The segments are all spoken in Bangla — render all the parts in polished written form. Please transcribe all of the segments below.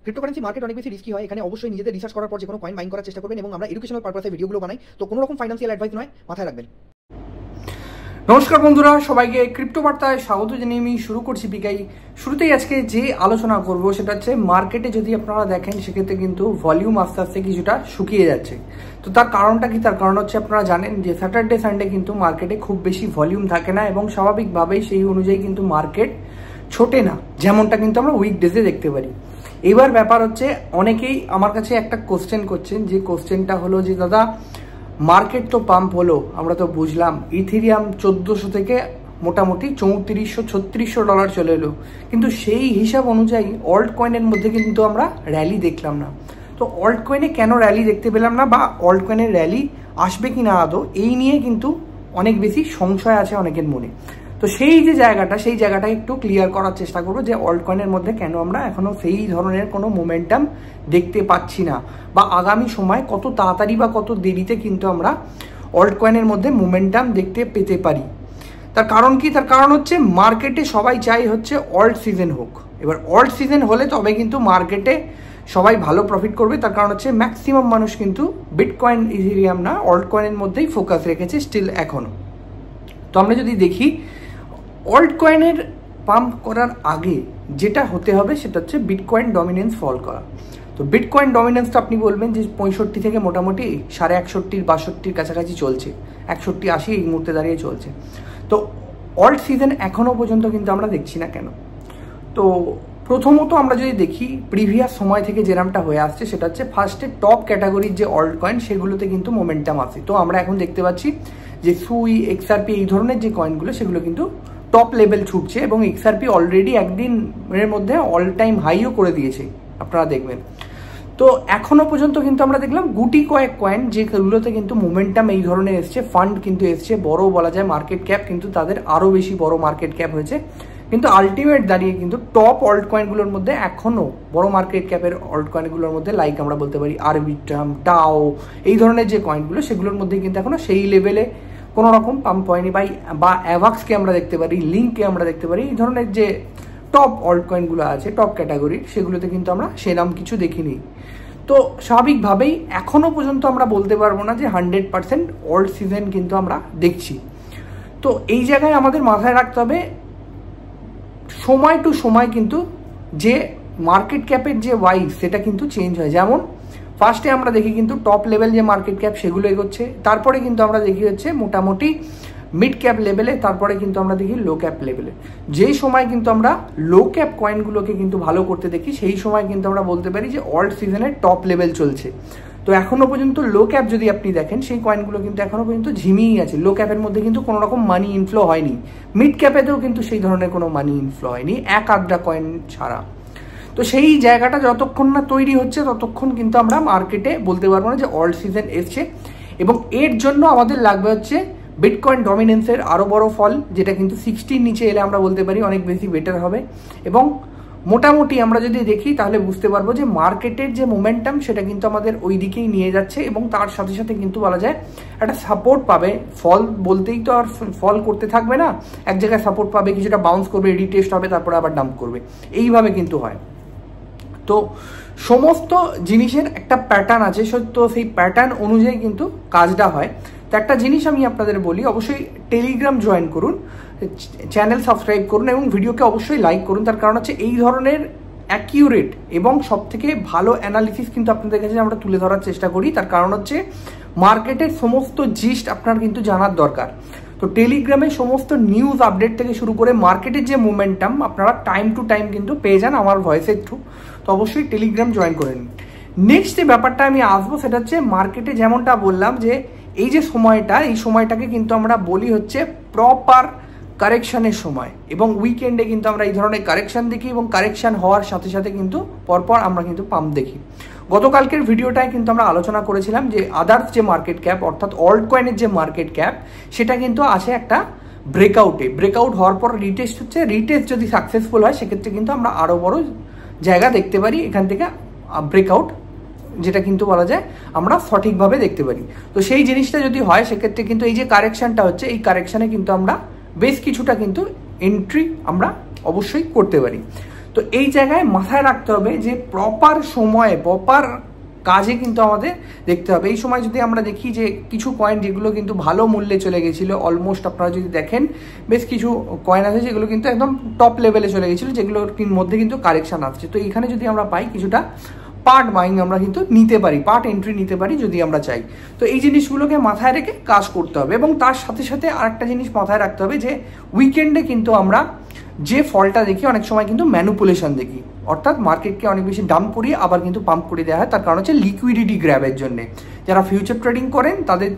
ক্রিপ্টোকারেন্সি মার্কেট অনেক বেশি রিস্কি হয়। এখানে অবশ্যই নিজেদের রিসার্চ করার পর যে কোনো কয়েন বাইং করার চেষ্টা করবেন এবং আমরা এডুকেশনাল পারপাসে ভিডিওগুলো বানাই, তো কোনো রকম ফাইন্যান্সিয়াল অ্যাডভাইস নয়, মাথায় রাখবেন। নমস্কার বন্ধুরা, সবাইকে ক্রিপ্টো বার্তায় স্বাগত জানিয়ে আমি শুরু করছি পিকাই। শুরুতেই আজকে যে আলোচনা করব সেটা হচ্ছে মার্কেটে যদি আপনারা দেখেন সেক্ষেত্রে কিন্তু ভলিউম আস্তে আস্তে কিছুটা শুকিয়ে যাচ্ছে। তো তার কারণটা কি? তার কারণ হচ্ছে আপনারা জানেন যে স্যাটারডে সানডে কিন্তু মার্কেটে খুব বেশি ভলিউম থাকে না এবং স্বাভাবিকভাবেই সেই অনুযায়ী কিন্তু মার্কেট ছোটে না, যেমনটা কিন্তু আমরা উইকডেজে দেখতে পারি। এবার ব্যাপার হচ্ছে অনেকেই আমার কাছে একটা কোশ্চেন করছেন, যে কোশ্চেনটা হলো যে দাদা মার্কেট তো পাম্প হলো, আমরা তো বুঝলাম ইথেরিয়াম 1400 থেকে মোটামুটি 3400-3600 ডলার চলে এলো, কিন্তু সেই হিসাব অনুযায়ী অল্ট কয়েনের মধ্যে কিন্তু আমরা র্যালি দেখলাম না। তো অল্ট কয়েনে কেন র্যালি দেখতে পেলাম না, বা অল্ট কয়েনের র্যালি আসবে কি না আদৌ, এই নিয়ে কিন্তু অনেক বেশি সংশয় আছে অনেকের মনে। তো সেই যে জায়গাটা, সেই জায়গাটা একটু ক্লিয়ার করার চেষ্টা করবো যে অল্ট কয়েনের মধ্যে কেন আমরা এখনো সেই ধরনের কোনো মোমেন্টাম দেখতে পাচ্ছি না, বা আগামী সময় কত তাড়াতাড়ি বা কত দেরিতে কিন্তু আমরা অল্ট কয়েনের মধ্যে মোমেন্টাম দেখতে পেতে পারি। তার কারণ কি? তার কারণ হচ্ছে মার্কেটে সবাই চাই হচ্ছে অল্ট সিজন হোক। এবার অল্ট সিজন হলে তবে কিন্তু মার্কেটে সবাই ভালো প্রফিট করবে। তার কারণ হচ্ছে ম্যাক্সিমাম মানুষ কিন্তু বিটকয়েন, ইথেরিয়াম না, অল্ট কয়েনের মধ্যেই ফোকাস রেখেছে স্টিল এখনো। তো আমরা যদি দেখি অল্ট কয়েনের পাম্প করার আগে যেটা হতে হবে সেটা হচ্ছে বিটকয়েন ডমিনেন্স ফল করা। তো বিটকয়েন ডমিনেন্সটা আপনি বলবেন যে 65 থেকে মোটামুটি 61.5-62 কাছাকাছি চলছে, 61-80 এই মুহূর্তে দাঁড়িয়ে চলছে। তো অল্ট সিজন এখনো পর্যন্ত কিন্তু আমরা দেখছি না কেন? তো প্রথমত আমরা যদি দেখি প্রিভিয়াস সময় থেকে যেরামটা হয়ে আসছে সেটা হচ্ছে ফার্স্টে টপ ক্যাটাগরির যে অল্ট কয়েন সেগুলোতে কিন্তু মোমেন্টাম আসে। তো আমরা এখন দেখতে পাচ্ছি যে সুই, এক্সআরপি এই ধরনের যে কয়েনগুলো সেগুলো কিন্তু টপ লেভেল ছুটছে এবং এক্সআরপি অলরেডি একদিনের মধ্যে অল টাইম হাইও করে দিয়েছে, আপনারা দেখবেন। তো এখনো পর্যন্ত কিন্তু আমরা দেখলাম গুটি কয়েক কয়েন যেগুলোতে কিন্তু মোমেন্টাম এই ধরনের এসছে, ফান্ড কিন্তু এসছে, বড় বলা যায় মার্কেট ক্যাপ কিন্তু তাদের আরও বেশি বড় মার্কেট ক্যাপ হয়েছে, কিন্তু আলটিমেট দাঁড়িয়ে কিন্তু টপ অল্ট কয়েনগুলোর মধ্যে এখনো বড় মার্কেট ক্যাপের অল্ট কয়েনগুলোর মধ্যে লাইক আমরা বলতে পারি আরবিট্রাম, টাও এই ধরনের যে কয়েনগুলো সেগুলোর মধ্যে কিন্তু এখনো সেই লেভেলে কোনো রকম পাম্প হয়নি। বা অ্যাভাক্সকে আমরা দেখতে পারি, লিঙ্ককে আমরা দেখতে পারি, এই ধরনের যে টপ অল্ট কয়েনগুলো আছে টপ ক্যাটাগরির সেগুলোতে কিন্তু আমরা সেরকম কিছু দেখিনি। তো স্বাভাবিকভাবেই এখনো পর্যন্ত আমরা বলতে পারবো না যে 100% অল্ট সিজন কিন্তু আমরা দেখছি। তো এই জায়গায় আমাদের মাথায় রাখতে হবে সময় টু সময় কিন্তু যে মার্কেট ক্যাপের যে ওয়াইজ সেটা কিন্তু চেঞ্জ হয়। যেমন ফার্স্টে আমরা দেখি কিন্তু টপ লেভেল যে মার্কেট ক্যাপ সেগুলো এগোচ্ছে, তারপরে কিন্তু আমরা দেখি হচ্ছে মোটামুটি মিড ক্যাপ লেভেলে, তারপরে কিন্তু আমরা দেখি লো ক্যাপ লেভেলে। যেই সময় কিন্তু আমরা লো ক্যাপ কয়েনগুলোকে কিন্তু ভালো করতে দেখি সেই সময় কিন্তু আমরা বলতে পারি যে অল্ট সিজনের টপ লেভেল চলছে। তো এখনো পর্যন্ত লো ক্যাপ যদি আপনি দেখেন সেই কয়েনগুলো কিন্তু এখনো পর্যন্ত ঝিমিয়েই আছে, লো ক্যাপের মধ্যে কিন্তু কোনো রকম মানি ইনফ্লো হয়নি, মিড ক্যাপেতেও কিন্তু সেই ধরনের কোনো মানি ইনফ্লো হয়নি, এক আধটা কয়েন ছাড়া। তো সেই জায়গাটা যতক্ষণ না তৈরি হচ্ছে ততক্ষণ কিন্তু আমরা মার্কেটে বলতে পারবো না যে অল্ট সিজন এসছে, এবং এর জন্য আমাদের লাগবে হচ্ছে বিটকয়েন ডমিনেন্সের আরও বড় ফল, যেটা কিন্তু 60 নিচে এলে আমরা বলতে পারি অনেক বেশি বেটার হবে। এবং মোটামুটি আমরা যদি দেখি তাহলে বুঝতে পারবো যে মার্কেটের যে মোমেন্টাম সেটা কিন্তু আমাদের ওই দিকেই নিয়ে যাচ্ছে, এবং তার সাথে সাথে কিন্তু বলা যায় একটা সাপোর্ট পাবে। ফল বলতেই তো আর ফল করতে থাকবে না, এক জায়গায় সাপোর্ট পাবে, কিছুটা বাউন্স করবে, রিটেস্ট হবে, তারপরে আবার ডাম্প করবে, এইভাবে কিন্তু হয়। তো সমস্ত জিনিসের একটা প্যাটার্ন আছে, তো সেই প্যাটার্ন অনুযায়ী কিন্তু কাজটা হয়। তো একটা জিনিস আমি আপনাদের বলি, অবশ্যই টেলিগ্রাম জয়েন করুন, চ্যানেল সাবস্ক্রাইব করুন এবং ভিডিওকে অবশ্যই লাইক করুন। তার কারণ হচ্ছে এই ধরনের অ্যাকিউরেট এবং সবথেকে ভালো অ্যানালিসিস কিন্তু আপনাদের কাছে আমরা তুলে ধরার চেষ্টা করি। তার কারণ হচ্ছে মার্কেটের সমস্ত জিস্ট আপনার কিন্তু জানার দরকার। তো টেলিগ্রামে সমস্ত নিউজ আপডেট থেকে শুরু করে মার্কেটের যে মোমেন্টাম আপনারা টাইম টু টাইম কিন্তু পেয়ে যান আমার ভয়েসের থ্রু। তো অবশ্যই টেলিগ্রাম জয়েন করে নিন। নেক্সট যে ব্যাপারটা আমি আসবো সেটা হচ্ছে মার্কেটে যেমনটা বললাম যে এই যে সময়টা, এই সময়টাকে কিন্তু আমরা বলি হচ্ছে প্রপার কারেকশানের সময়, এবং উইকেন্ডে কিন্তু আমরা এই ধরনের কারেকশান দেখি এবং কারেকশান হওয়ার সাথে সাথে কিন্তু পরপর আমরা কিন্তু পাম্প দেখি। গতকালকের ভিডিওটায় কিন্তু আমরা আলোচনা করেছিলাম যে আদার্স যে মার্কেট ক্যাপ অর্থাৎ অল্ট কয়েনের যে মার্কেট ক্যাপ সেটা কিন্তু আছে একটা ব্রেকআউট হওয়ার পর রিটেস্ট হচ্ছে, রিটেস্ট যদি সাকসেসফুল হয় সেক্ষেত্রে কিন্তু আমরা আরও বড় জায়গা দেখতে পারি এখান থেকে ব্রেকআউট, যেটা কিন্তু বলা যায় আমরা সঠিকভাবে দেখতে পারি। তো সেই জিনিসটা যদি হয় সেক্ষেত্রে কিন্তু এই যে কারেকশানটা হচ্ছে এই কারেকশানে কিন্তু আমরা বেশ কিছুটা কিন্তু এন্ট্রি আমরা অবশ্যই করতে পারি। তো এই জায়গায় মাথায় রাখতে হবে যে প্রপার সময়ে প্রপার কাজে কিন্তু আমাদের দেখতে হবে। এই সময় যদি আমরা দেখি যে কিছু কয়েন যেগুলো কিন্তু ভালো মূল্যে চলে গেছিলো, অলমোস্ট আপনারা যদি দেখেন বেশ কিছু কয়েন আছে যেগুলো কিন্তু একদম টপ লেভেলে চলে গেছিলো, যেগুলোর মধ্যে কিন্তু কারেকশন আসছে। তো এখানে যদি আমরা পাই কিছুটা পার্ট বাইং আমরা কিন্তু নিতে পারি, পার্ট এন্ট্রি নিতে পারি যদি আমরা চাই। তো এই জিনিসগুলোকে মাথায় রেখে কাজ করতে হবে। এবং তার সাথে সাথে আরেকটা জিনিস মাথায় রাখতে হবে যে উইকেন্ডে কিন্তু আমরা যে ফলটা দেখি অনেক সময় কিন্তু ম্যানুপুলেশন দেখি, অর্থাৎ মার্কেটকে অনেক বেশি ডাম্প করিয়ে আবার কিন্তু পাম্প করে দেওয়া হয়। তার কারণ হচ্ছে লিকুইডিটি গ্র্যাবের জন্য। যারা ফিউচার ট্রেডিং করেন তাদের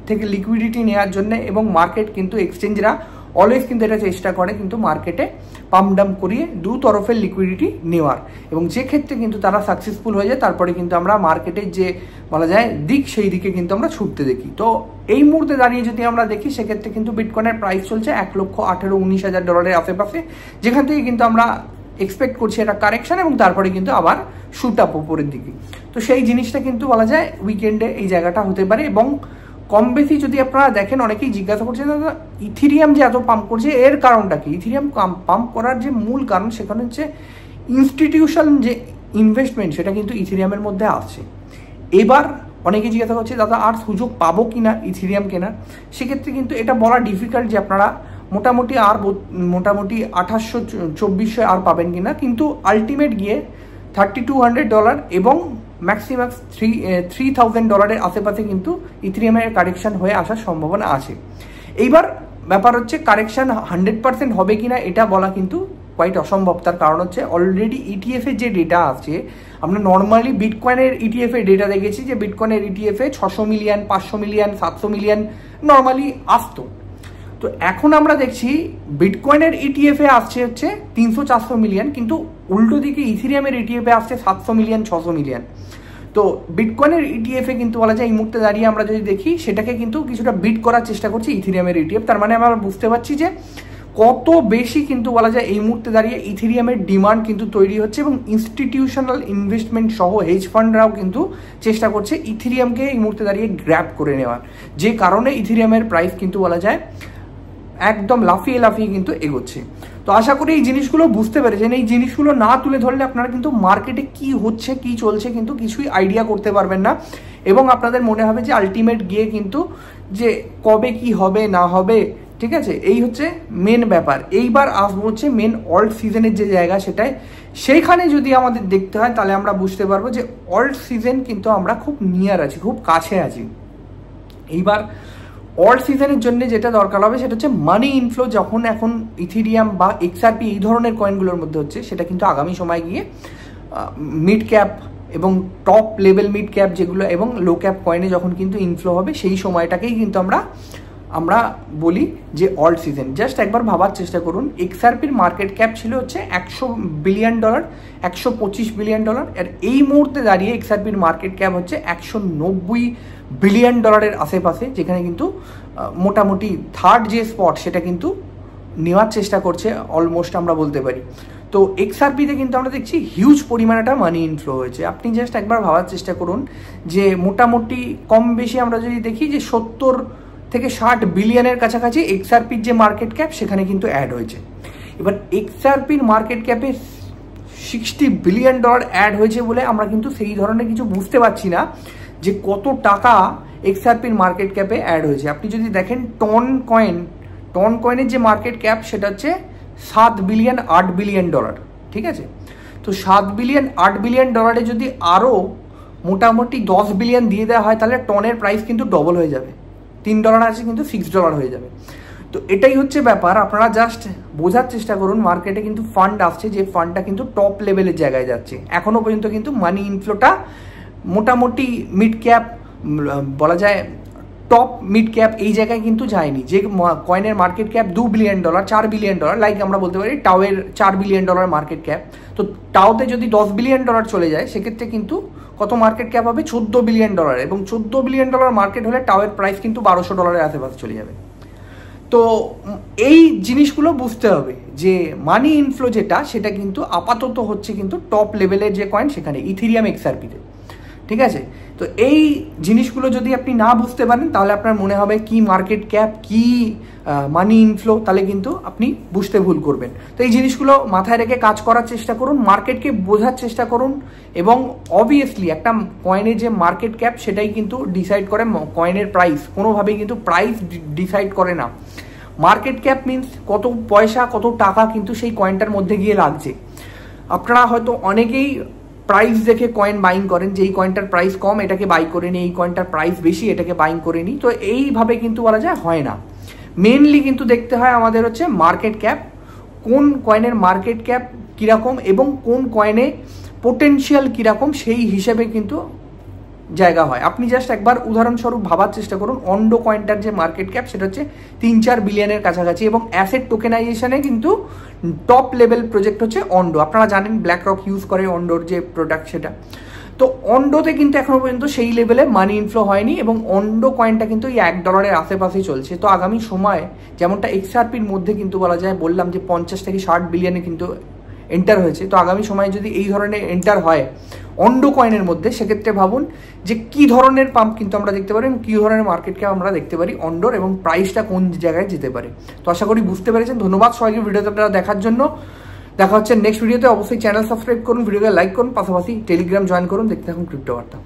থেকে লিকুইডিটি নেওয়ার জন্য, এবং মার্কেট কিন্তু এক্সচেঞ্জরা অলওয়েজ কিন্তু এটা চেষ্টা করে কিন্তু মার্কেটে পাম্প ডাম্প করিয়ে দু তরফের লিকুইডিটি নেওয়ার, এবং যে ক্ষেত্রে কিন্তু তারা সাকসেসফুল হয়ে যায় তারপরে কিন্তু আমরা মার্কেটের যে বলা যায় দিক সেই দিকে কিন্তু আমরা ছুটতে দেখি। তো এই মুহূর্তে দাঁড়িয়ে যদি আমরা দেখি সেক্ষেত্রে কিন্তু বিটকয়েনের প্রাইস চলছে $1,18,19,000 আশেপাশে, যেখান থেকে কিন্তু আমরা এক্সপেক্ট করছি একটা কারেকশন এবং তারপরে কিন্তু আবার শুট আপ উপরের দিকে। তো সেই জিনিসটা কিন্তু বলা যায় উইকেন্ডে এই জায়গাটা হতে পারে। এবং কম বেশি যদি আপনারা দেখেন, অনেকেই জিজ্ঞাসা করছেন দাদা ইথিরিয়াম যে এত পাম্প করছে এর কারণটা কি? ইথিরিয়াম পাম্প করার যে মূল কারণ সেখানে হচ্ছে ইনস্টিটিউশন যে ইনভেস্টমেন্ট সেটা কিন্তু ইথিরিয়ামের মধ্যে আসছে। এবার অনেকে জিজ্ঞাসা করছে দাদা আর সুযোগ পাবো কিনা ইথিরিয়াম কেনার? সেক্ষেত্রে কিন্তু এটা বলা ডিফিকাল্ট যে আপনারা মোটামুটি 2800-2400 আর পাবেন কিনা, কিন্তু আলটিমেট গিয়ে $3,200 এবং ম্যাক্সিমাম $3,000 আশেপাশে কিন্তু ইথিরিয়ামের কারেকশন হয়ে আসার সম্ভাবনা আছে। এইবার ব্যাপার হচ্ছে কারেকশন 100% হবে কিনা এটা বলা কিন্তু কোয়াইট অসম্ভব। তার কারণ হচ্ছে অলরেডি ইটিএফ এর যে ডেটা আছে, আমরা নর্মালি বিটকয়েনের ইটিএফ এর ডেটা দেখেছি যে বিটকয়েনের ইটিএফ এ 600 মিলিয়ন, 500 মিলিয়ন, 700 মিলিয়ন নর্মালি আসতো। তো এখন আমরা দেখছি বিটকয়েনের ইটিএফ এ আসছে হচ্ছে 300-400 মিলিয়ন, কিন্তু উল্টো দিকে ইথিরিয়ামের ইটিএফ এ আসছে 700 মিলিয়ন, 600 মিলিয়ন। তো বিটকয়েনের ইটিএফ এ কিন্তু বলা যায় এই মুহূর্তে দাঁড়িয়ে আমরা যদি দেখি সেটাকে কিন্তু কিছুটা বিট করার চেষ্টা করছি ইথিরিয়ামের ইটিএফ। তার মানে আমরা বুঝতে পারছি যে কত বেশি কিন্তু বলা যায় এই মুহূর্তে দাঁড়িয়ে ইথিরিয়ামের ডিমান্ড কিন্তু তৈরি হচ্ছে, এবং ইনস্টিটিউশনাল ইনভেস্টমেন্ট সহ হেজ ফান্ডরাও কিন্তু চেষ্টা করছে ইথিরিয়ামকে এই মুহূর্তে দাঁড়িয়ে গ্র্যাব করে নেওয়ার, যে কারণে ইথিরিয়ামের প্রাইস কিন্তু বলা যায় একদম লাফিয়ে লাফিয়ে কিন্তু এগোচ্ছে। তো আশা করি এই জিনিসগুলো বুঝতে পেরেছেন। এই জিনিসগুলো না তুলে ধরলে আপনারা কিন্তু মার্কেটে কি হচ্ছে কি চলছে কিন্তু কিছুই আইডিয়া করতে পারবেন না, এবং আপনাদের মনে হবে যে আলটিমেট গিয়ে কিন্তু যে কবে কি হবে না হবে, ঠিক আছে, এই হচ্ছে মেন ব্যাপার। এইবার আসবো হচ্ছে মেন অল্ট সিজনের যে জায়গা সেটাই, সেইখানে যদি আমাদের দেখতে হয় তাহলে আমরা বুঝতে পারবো যে অল্ট সিজন কিন্তু আমরা খুব নিয়ার আছি, খুব কাছে আছি। এইবার অল্ট সিজনের জন্য যেটা দরকার হবে সেটা হচ্ছে মানি ইনফ্লো। যখন এখন ইথিরিয়াম বা এক্সআরপি এই ধরনের কয়েনগুলোর মধ্যে হচ্ছে, সেটা কিন্তু আগামী সময় গিয়ে মিড ক্যাপ এবং টপ লেভেল মিড ক্যাপ যেগুলো এবং লো ক্যাপ কয়েনে যখন কিন্তু ইনফ্লো হবে, সেই সময়টাকেই কিন্তু আমরা বলি যে অল্ট সিজন। জাস্ট একবার ভাবার চেষ্টা করুন, এক্সআরপির মার্কেট ক্যাপ ছিল হচ্ছে $100 বিলিয়ন, $125 বিলিয়ন, আর এই মুহূর্তে দাঁড়িয়ে এক্সআরপির মার্কেট ক্যাপ হচ্ছে $190 বিলিয়ন আশেপাশে, যেখানে কিন্তু মোটামুটি থার্ড যে স্পট সেটা কিন্তু নেওয়ার চেষ্টা করছে অলমোস্ট আমরা বলতে পারি। তো এক্সআরপিতে কিন্তু আমরা দেখছি হিউজ পরিমাণে একটা মানি ইনফ্লো হয়েছে। আপনি জাস্ট একবার ভাবার চেষ্টা করুন যে মোটামুটি কম বেশি আমরা যদি দেখি যে 70 থেকে 60 বিলিয়নের কাছাকাছি এক্সআরপির যে মার্কেট ক্যাপ সেখানে কিন্তু অ্যাড হয়েছে। এবার এক্সআরপির মার্কেট ক্যাপে $60 বিলিয়ন অ্যাড হয়েছে বলে আমরা কিন্তু সেই ধরনের কিছু বুঝতে পারছি না যে কত টাকা এক্সআরপির মার্কেট ক্যাপে অ্যাড হয়েছে। আপনি যদি দেখেন টন কয়েনের যে মার্কেট ক্যাপ সেটা হচ্ছে $7 বিলিয়ন, $8 বিলিয়ন, ঠিক আছে। তো $7 বিলিয়ন, $8 বিলিয়ন যদি আরও মোটামুটি $10 বিলিয়ন দিয়ে দেওয়া হয় তাহলে টনের প্রাইস কিন্তু ডবল হয়ে যাবে, $3 আছে কিন্তু $6 হয়ে যাবে। তো এটাই হচ্ছে ব্যাপার, আপনারা জাস্ট বোঝার চেষ্টা করুন। মার্কেটে কিন্তু ফান্ড আসছে, যে ফান্ডটা কিন্তু টপ লেভেলের জায়গায় যাচ্ছে। এখনো পর্যন্ত কিন্তু মানি ইনফ্লোটা মোটামুটি মিড ক্যাপ বলা যায় টপ মিড ক্যাপ এই জায়গায় কিন্তু যায়নি। যে কয়েনের market cap $2 billion, $4 billion, like আমরা বলতে পারি টাওয়ের $4 বিলিয়ন মার্কেট ক্যাপ, তো টাওতে যদি $10 বিলিয়ন চলে যায় সেক্ষেত্রে কিন্তু কত মার্কেট ক্যাপ হবে? $14 বিলিয়ন, এবং $14 বিলিয়ন মার্কেট হলে টাওয়ের প্রাইস কিন্তু $1200 আশেপাশে চলে যাবে। তো এই জিনিসগুলো বুঝতে হবে যে মানি ইনফ্লো যেটা সেটা কিন্তু আপাতত হচ্ছে কিন্তু টপ লেভেলের যে কয়েন সেখানে ইথিরিয়াম এক্সআরপিতে, ঠিক আছে। তো এই জিনিসগুলো যদি আপনি না বুঝতে পারেন তাহলে আপনার মনে হবে কি মার্কেট ক্যাপ, কি মানি ইনফ্লো, তাহলে কিন্তু আপনি বুঝতে ভুল করবেন। তো এই জিনিসগুলো মাথায় রেখে কাজ করার চেষ্টা করুন, মার্কেটকে বোঝার চেষ্টা করুন, এবং অবভিয়াসলি একটা কয়েনের যে মার্কেট ক্যাপ সেটাই কিন্তু ডিসাইড করে কয়েনের প্রাইস, কোনোভাবেই কিন্তু প্রাইস ডিসাইড করে না। মার্কেট ক্যাপ মিনস কত পয়সা, কত টাকা কিন্তু সেই কয়েনটার মধ্যে গিয়ে লাগছে। আপনারা হয়তো অনেকেই প্রাইস দেখে কয়েন বাইং করেন, যে এই কয়েনটার প্রাইস কম এটাকে বাই করে নিই, এই কয়েনটার প্রাইস বেশি এটাকে বাইং করে নিই। তো এইভাবে কিন্তু বলা যায় হয় না। মেনলি কিন্তু দেখতে হয় আমাদের হচ্ছে মার্কেট ক্যাপ, কোন কয়েনের মার্কেট ক্যাপ কীরকম এবং কোন কয়েনে পোটেনশিয়াল কীরকম, সেই হিসেবে কিন্তু জায়গা হয়। আপনি জাস্ট একবার উদাহরণস্বরূপ ভাবার চেষ্টা করুন, অন্ডো কয়েনটার যে মার্কেট ক্যাপ সেটা হচ্ছে 3-4 বিলিয়নের কাছাকাছি, এবং অ্যাসেট টোকেনাইজেশনে কিন্তু টপ লেভেল প্রজেক্ট হচ্ছে অন্ডো। আপনারা জানেন ব্ল্যাক রক ইউজ করে অন্ডোর যে প্রোডাক্ট সেটা। তো অন্ডোতে কিন্তু এখনো পর্যন্ত সেই লেভেলে মানি ইনফ্লো হয়নি, এবং অন্ডো কয়েনটা কিন্তু এই $1 আশেপাশেই চলছে। তো আগামী সময়ে যেমনটা XRPর মধ্যে কিন্তু বলা যায়, বললাম যে 50 থেকে 60 বিলিয়নে কিন্তু এন্টার হয়েছে। তো আগামী সময়ে যদি এই ধরনের এন্টার হয় অন্ডো কয়েনের মধ্যে, সেক্ষেত্রে ভাবুন যে কি ধরনের পাম্প কিন্তু আমরা দেখতে পারি, কি ধরনের মার্কেটকে আমরা দেখতে পারি অন্ডোর, এবং প্রাইসটা কোন জায়গায় যেতে পারে। তো আশা করি বুঝতে পেরেছেন। ধন্যবাদ সবাইকে ভিডিওটা দেখার জন্য। দেখা হচ্ছে নেক্সট ভিডিওতে। অবশ্যই চ্যানেল সাবস্ক্রাইব করুন, ভিডিওকে লাইক করুন, পাশাপাশি টেলিগ্রাম জয়েন করুন। দেখতে থাকুন ক্রিপ্টো বার্তা।